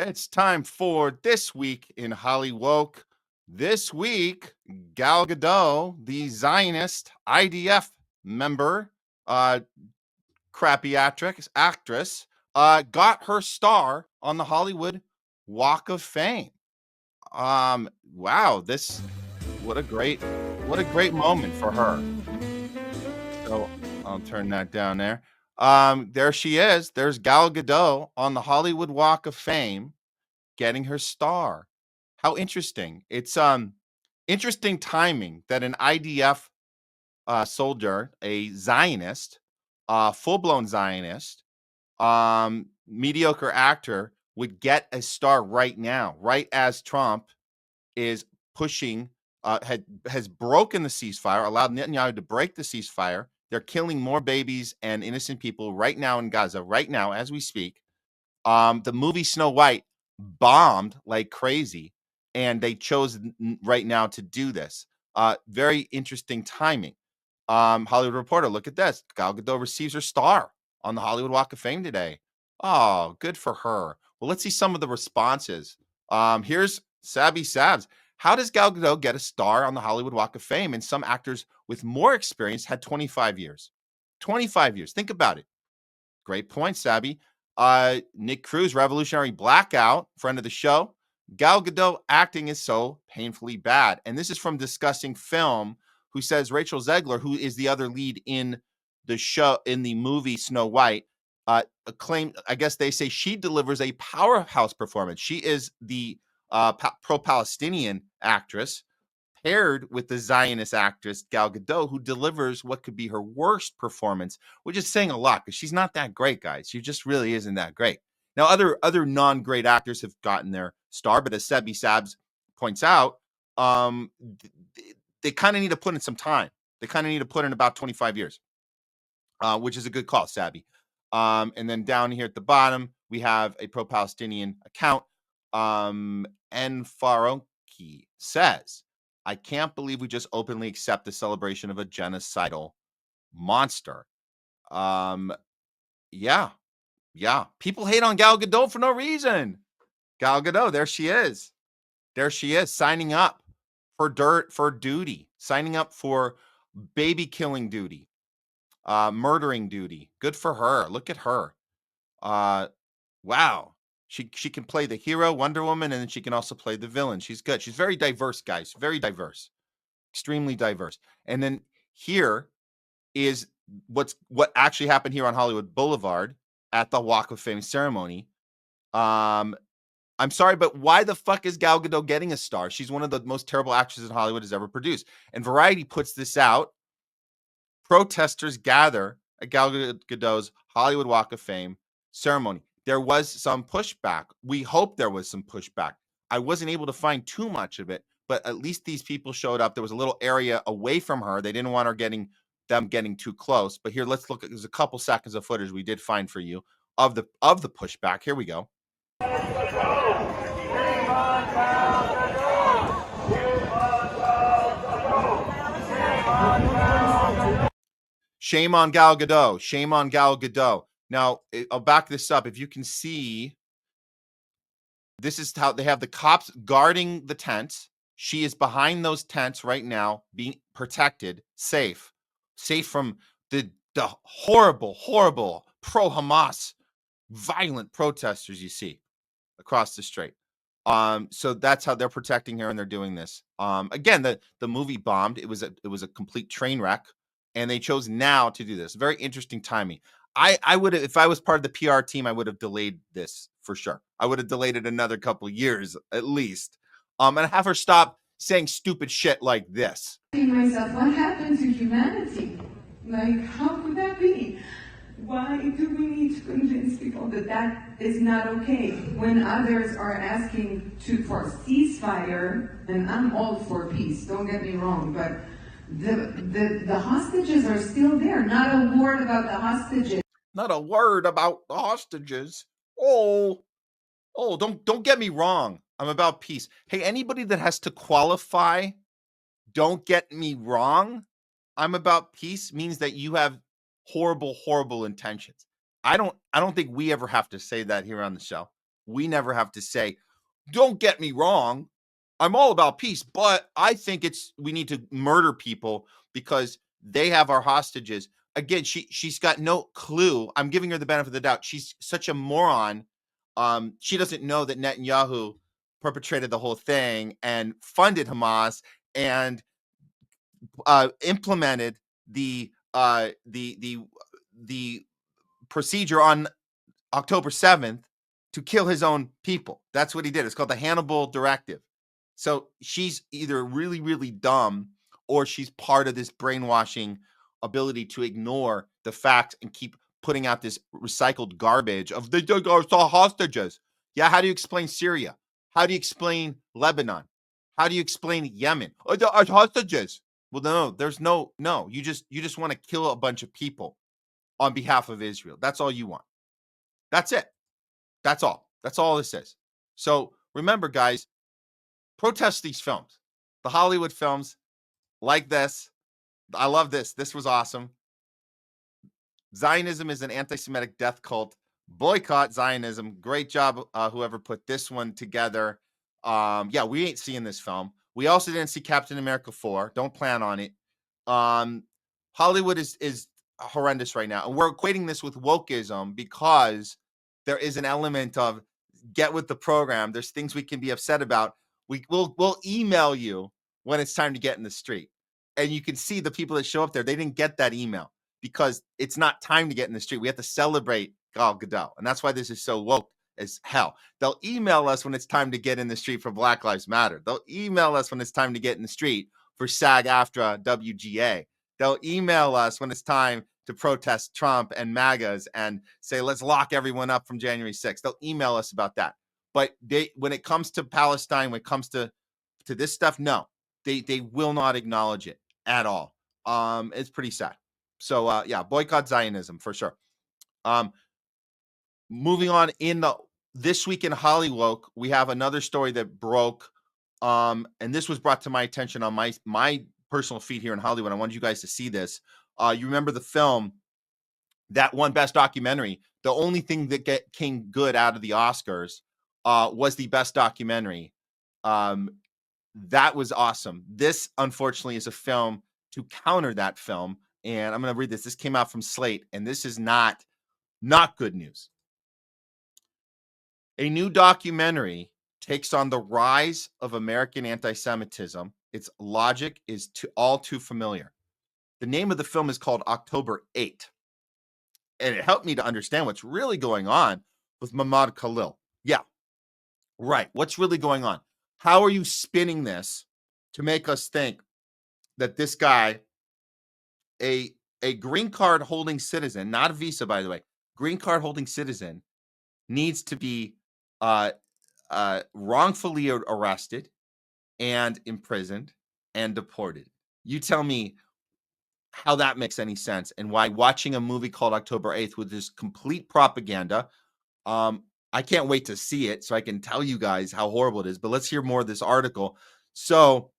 It's time for This Week in HOLLYWOKE. This week, Gal Gadot, the Zionist IDF member, uh, crappy actress, got her star on the Hollywood Walk of Fame. Wow, what a great moment for her. So I'll turn that down there. There she is. There's Gal Gadot on the Hollywood Walk of Fame getting her star. How interesting. It's interesting timing that an IDF soldier, a Zionist, full-blown Zionist, mediocre actor would get a star right now, right as Trump is pushing, has broken the ceasefire, allowed Netanyahu to break the ceasefire. They're killing more babies and innocent people right now in Gaza, right now as we speak. The movie Snow White bombed like crazy, and they chose right now to do this. Very interesting timing. Hollywood Reporter, look at this. Gal Gadot receives her star on the Hollywood Walk of Fame today. Oh, good for her. Well, let's see some of the responses. Here's Sabby Sabs. How does Gal Gadot get a star on the Hollywood Walk of Fame? And some actors with more experience had 25 years. 25 years. Think about it. Great point, Sabby. Nick Cruz, Revolutionary Blackout, friend of the show. Gal Gadot acting is so painfully bad. And this is from Discussing Film, who says Rachel Zegler, who is the other lead in the show, in the movie Snow White, claimed, I guess they say she delivers a powerhouse performance. She is the pro-Palestinian actress paired with the Zionist actress Gal Gadot, who delivers what could be her worst performance, which is saying a lot because she's not that great, guys. She just really isn't that great. Now, other non-great actors have gotten their star, but as Sebby Sabs points out, they kind of need to put in some time. They kind of need to put in about 25 years, which is a good call, Sabby. And then down here at the bottom, we have a pro-Palestinian account. N. Faroki says, I can't believe we just openly accept the celebration of a genocidal monster. Yeah. People hate on Gal Gadot for no reason. Gal Gadot, there she is. There she is, signing up for duty, signing up for baby killing duty, murdering duty. Good for her. Look at her. Wow. She can play the hero, Wonder Woman, and then she can also play the villain. She's good. She's very diverse, guys. Very diverse. Extremely diverse. And then here is what actually happened here on Hollywood Boulevard at the Walk of Fame ceremony. I'm sorry, but why the fuck is Gal Gadot getting a star? She's one of the most terrible actresses Hollywood has ever produced. And Variety puts this out. Protesters gather at Gal Gadot's Hollywood Walk of Fame ceremony. There was some pushback. We hope there was some pushback. I wasn't able to find too much of it, but at least these people showed up. There was a little area away from her. They didn't want her getting too close. But here, let's look at, there's a couple seconds of footage we did find for you of the pushback. Here we go. Shame on Gal Gadot. Shame on Gal Gadot. Now, I'll back this up. If you can see, this is how they have the cops guarding the tents. She is behind those tents right now, being protected, safe from the horrible, horrible pro-Hamas violent protesters you see across the street. So that's how they're protecting her, and they're doing this. Again, the movie bombed. It was a complete train wreck, and they chose now to do this. Very interesting timing. I would have, if I was part of the PR team, I would have delayed this for sure. I would have delayed it another couple years at least, and have her stop saying stupid shit like this. Myself, what happened to humanity? Like, how could that be? Why do we need to convince people that that is not okay when others are asking for ceasefire? And I'm all for peace, don't get me wrong, but the hostages are still there. Not a word about the hostages. Not a word about the hostages. Oh, don't get me wrong. I'm about peace. Hey, anybody that has to qualify, don't get me wrong, I'm about peace means that you have horrible, horrible intentions. I don't think we ever have to say that here on the show. we never have to say, don't get me wrong, I'm all about peace, but I think we need to murder people because they have our hostages. Again, she's got no clue. I'm giving her the benefit of the doubt. She's such a moron. She doesn't know that Netanyahu perpetrated the whole thing and funded Hamas and implemented the procedure on October 7th to kill his own people. That's what he did. It's called the Hannibal Directive. So she's either really, really dumb or she's part of this brainwashing ability to ignore the facts and keep putting out this recycled garbage of they took our hostages. Yeah, how do you explain Syria? How do you explain Lebanon? How do you explain Yemen? Oh, the hostages. Well, no, there's no. You just want to kill a bunch of people on behalf of Israel. That's all you want. That's it. That's all. That's all this is. So remember, guys, protest these films. The Hollywood films like this. I love this. This was awesome. Zionism is an anti-Semitic death cult. Boycott Zionism. Great job, whoever put this one together. Yeah, we ain't seeing this film. We also didn't see Captain America 4. Don't plan on it. Hollywood is horrendous right now. And we're equating this with wokeism because there is an element of get with the program. There's things we can be upset about. We'll email you when it's time to get in the street. And you can see the people that show up there, they didn't get that email because it's not time to get in the street. We have to celebrate Gal Gadot. And that's why this is so woke as hell. They'll email us when it's time to get in the street for Black Lives Matter. They'll email us when it's time to get in the street for SAG-AFTRA WGA. They'll email us when it's time to protest Trump and MAGAs and say, let's lock everyone up from January 6th. They'll email us about that. But when it comes to Palestine, when it comes to this stuff, no, they will not acknowledge it at all. It's pretty sad. So yeah, boycott Zionism for sure. Moving on this week in HOLLYWOKE, we have another story that broke. And this was brought to my attention on my personal feed here in Hollywood. I wanted you guys to see this. You remember the film that won Best Documentary? The only thing that came good out of the Oscars was the Best Documentary. That was awesome. This, unfortunately, is a film to counter that film. And I'm going to read this. This came out from Slate, and this is not good news. A new documentary takes on the rise of American anti-Semitism. Its logic is all too familiar. The name of the film is called October 8. And it helped me to understand what's really going on with Mahmoud Khalil. Yeah, right. What's really going on? How are you spinning this to make us think that this guy, a green card holding citizen, not a visa, by the way, green card holding citizen, needs to be wrongfully arrested and imprisoned and deported? You tell me how that makes any sense and why watching a movie called October 8th with this complete propaganda, I can't wait to see it so I can tell you guys how horrible it is. But let's hear more of this article. So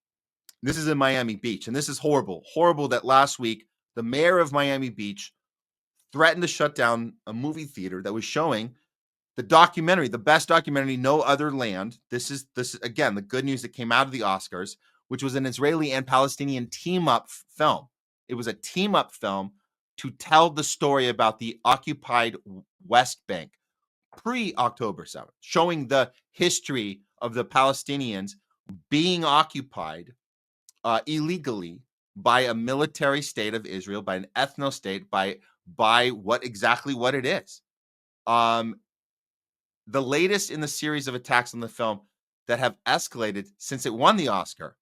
this is in Miami Beach, and this is horrible. Horrible that last week, the mayor of Miami Beach threatened to shut down a movie theater that was showing the documentary, the best documentary, No Other Land. This is again, the good news that came out of the Oscars, which was an Israeli and Palestinian team-up film. It was a team-up film to tell the story about the occupied West Bank pre-October 7th, showing the history of the Palestinians being occupied illegally by a military state of Israel, by an ethno state, by what it is. The latest in the series of attacks on the film that have escalated since it won the Oscar.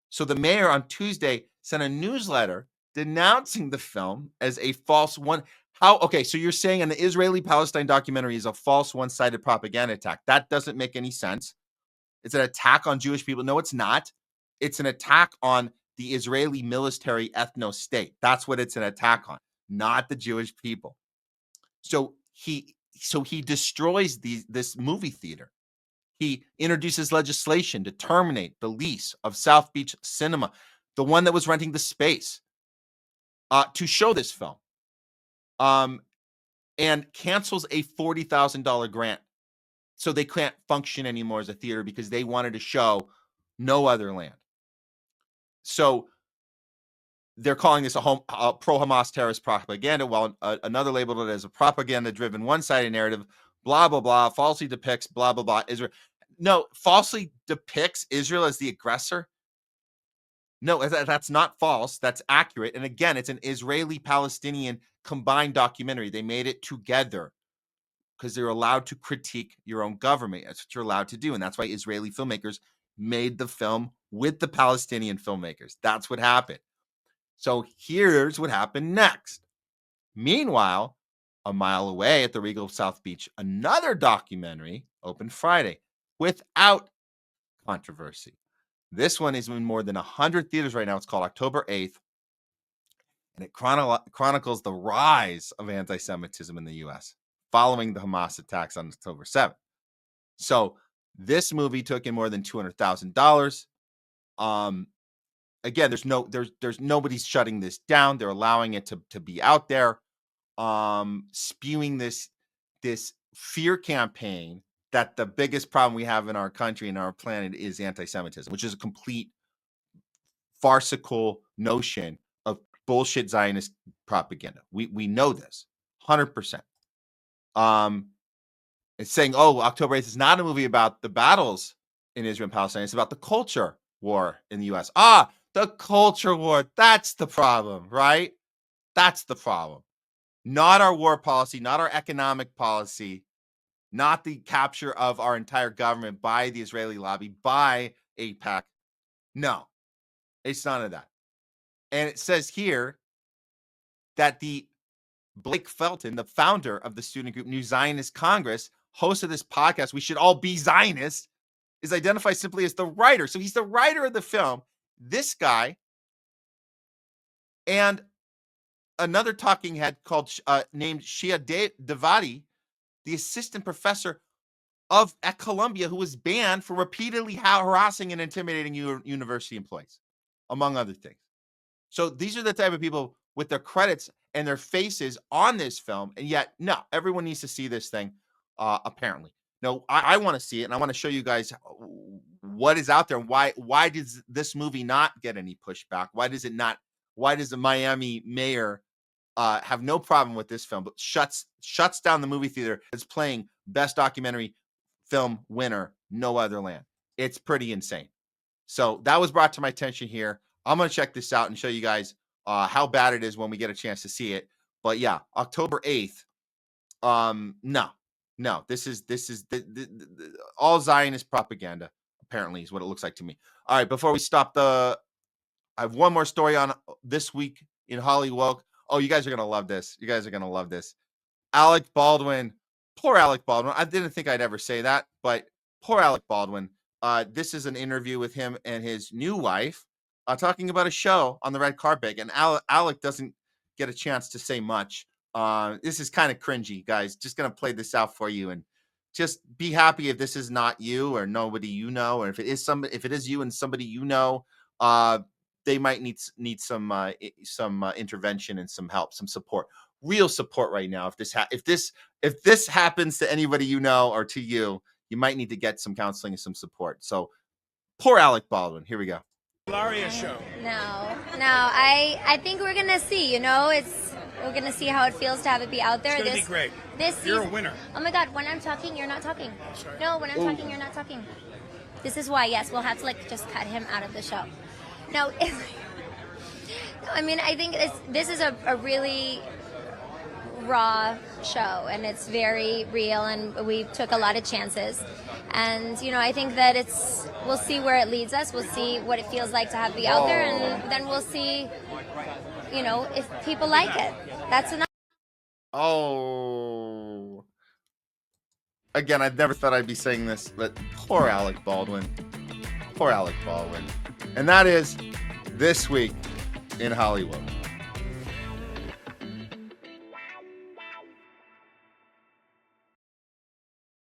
So the mayor on Tuesday sent a newsletter denouncing the film as a false one. Okay, so you're saying an Israeli-Palestine documentary is a false one-sided propaganda attack. That doesn't make any sense. It's an attack on Jewish people. No, it's not. It's an attack on the Israeli military ethno state. That's what it's an attack on, not the Jewish people. So he destroys this movie theater. He introduces legislation to terminate the lease of South Beach Cinema, the one that was renting the space, to show this film, and cancels a $40,000 grant So they can't function anymore as a theater because they wanted to show no other land. So they're calling this a pro-Hamas terrorist propaganda, while another labeled it as a propaganda-driven one-sided narrative, blah, blah, blah, falsely depicts, blah, blah, blah, Israel. No, falsely depicts Israel as the aggressor. No, that's not false. That's accurate. And again, it's an Israeli-Palestinian combined documentary. They made it together because they're allowed to critique your own government. That's what you're allowed to do. And that's why Israeli filmmakers made the film with the Palestinian filmmakers. That's what happened. So here's what happened next. Meanwhile, a mile away at the Regal South Beach, another documentary opened Friday without controversy. This one is in more than 100 theaters right now. It's called October 8th, and it chronicles the rise of anti-Semitism in the U.S. following the Hamas attacks on October 7th. So this movie took in more than $200,000. Again, there's nobody's shutting this down. They're allowing it to be out there, spewing this fear campaign that the biggest problem we have in our country and our planet is anti-Semitism, which is a complete farcical notion of bullshit Zionist propaganda. We know this 100%. It's saying, oh, October 8th is not a movie about the battles in Israel and Palestine. It's about the culture war in the U.S. The culture war. That's the problem, right? That's the problem. Not our war policy, not our economic policy, not the capture of our entire government by the Israeli lobby, by AIPAC. No, it's none of that. And it says here that the Blake Felton, the founder of the student group New Zionist Congress, host of this podcast, We Should All Be Zionists, is identified simply as the writer. So he's the writer of the film. This guy and another talking head called named Shia Davadi, the assistant professor at Columbia, who was banned for repeatedly harassing and intimidating university employees, among other things. So these are the type of people with their credits and their faces on this film, and yet, no, everyone needs to see this thing, apparently. No, I want to see it, and I want to show you guys what is out there, and why does this movie not get any pushback? Why does the Miami mayor have no problem with this film, but shuts down the movie theater that's playing Best Documentary Film winner, No Other Land? It's pretty insane. So that was brought to my attention here. I'm going to check this out and show you guys how bad it is when we get a chance to see it. But yeah, October 8th. No, this is all Zionist propaganda, apparently, is what it looks like to me. All right, before we stop I have one more story on this week in HOLLYWOKE. Oh, you guys are going to love this. You guys are going to love this. Alec Baldwin. Poor Alec Baldwin. I didn't think I'd ever say that, but poor Alec Baldwin. This is an interview with him and his new wife talking about a show on the red carpet, and Alec doesn't get a chance to say much. This is kind of cringy, guys. Just going to play this out for you, and just be happy if this is not you or nobody you know, or if it is you and somebody you know, they might need some intervention and some help, some support, real support right now. If this happens to anybody you know or to you, you might need to get some counseling and some support. So poor Alec Baldwin. Here we go. Hilaria show. No. I think we're gonna see. We're gonna see how it feels to have it be out there. It's gonna be great. You're a winner. Oh my God! When I'm talking, you're not talking. Sorry. No, when I'm talking, you're not talking. This is why. Yes, we'll have to just cut him out of the show. No, I mean, I think this is a really raw show, and it's very real, and we took a lot of chances. And I think that we'll see where it leads us. We'll see what it feels like to have be out there, and then we'll see, if people like it. That's enough. Oh, again, I never thought I'd be saying this, but poor Alec Baldwin. Poor Alec Baldwin. And that is this week in HOLLYWOKE.